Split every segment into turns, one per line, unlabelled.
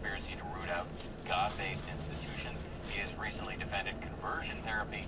conspiracy to root out God-based institutions. He has recently defended conversion therapy,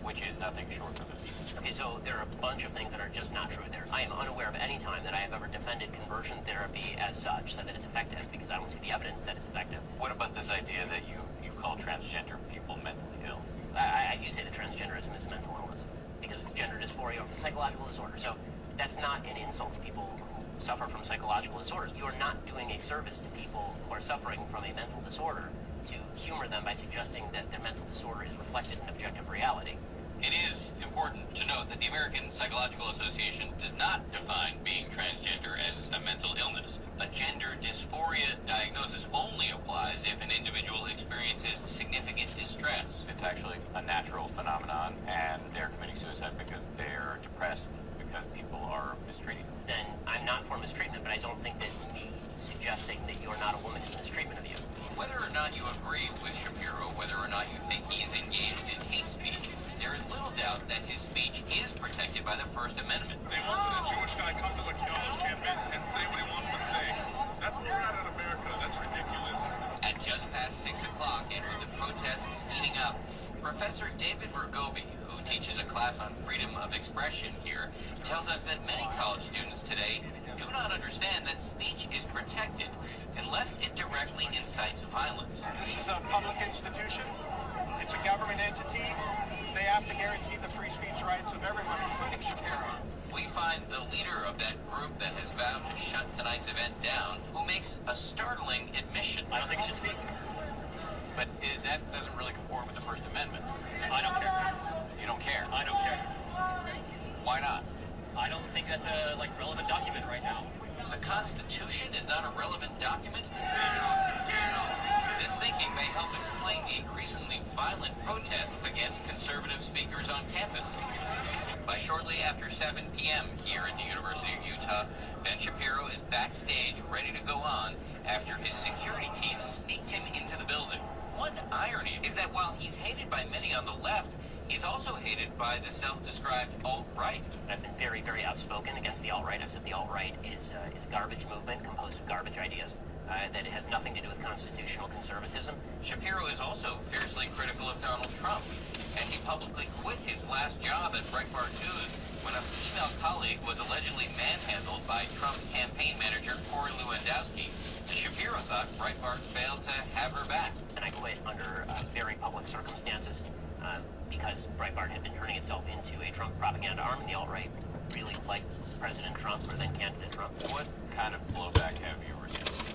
which is nothing short of abuse.
Okay, so there are a bunch of things that are just not true there. I am unaware of any time that I have ever defended conversion therapy as such, said that it's effective, because I don't see the evidence that it's effective.
What about this idea that you call transgender people mentally ill?
I do say that transgenderism is a mental illness, because it's gender dysphoria, it's a psychological disorder. So that's not an insult to people who suffer from psychological disorders. You are not doing a service to people who are suffering from a mental disorder to humor them by suggesting that their mental disorder is reflected in objective reality.
It is important to note that the American Psychological Association does not define being transgender as a mental illness. A gender dysphoria diagnosis only applies if an individual experiences significant distress. It's actually a natural phenomenon, and they're committing suicide because they're depressed because people are mistreating them.
Then I'm not for mistreatment, but I don't think that me suggesting that you're not a woman is mistreatment of you.
Whether or not you agree with Shapiro, whether or not you think he's engaged in hate speech, there is little doubt that his speech is protected by the First Amendment.
They won't let a Jewish guy come to a college campus and say what he wants to say. That's where we're at in America. That's ridiculous.
At just past 6 o'clock, and with the protests heating up, Professor David Vergobi, who teaches a class on freedom of expression here, tells us that many college students today do not understand that speech is protected unless it directly incites violence.
This is a public institution. It's a government entity. They have to guarantee the free speech rights of everyone, including Shapiro.
We find the leader of that group that has vowed to shut tonight's event down, who makes a startling admission.
I don't think you should speak.
But that doesn't really conform with the First Amendment.
I don't care.
You don't care?
I don't care.
Why not?
I don't think that's a relevant document right now.
The Constitution is not a relevant document? This thinking may help explain the increasingly violent protests against conservative speakers on campus. By shortly after 7 p.m. here at the University of Utah, Ben Shapiro is backstage ready to go on after his security team sneaked him into the building. One irony is that while he's hated by many on the left, he's also hated by the self-described alt-right.
I've been very, very outspoken against the alt-right. I've said the alt-right is a garbage movement composed of garbage ideas, that it has nothing to do with constitutional conservatism.
Shapiro is also fiercely critical of Donald Trump, and he publicly quit his last job at Breitbart News when a female colleague was allegedly manhandled by Trump campaign manager Corey Lewandowski. And Shapiro thought Breitbart failed to have her back.
And I quit under very public circumstances because Breitbart had been turning itself into a Trump propaganda arm, and the alt-right really liked President Trump or then candidate Trump.
What kind of blowback have you received?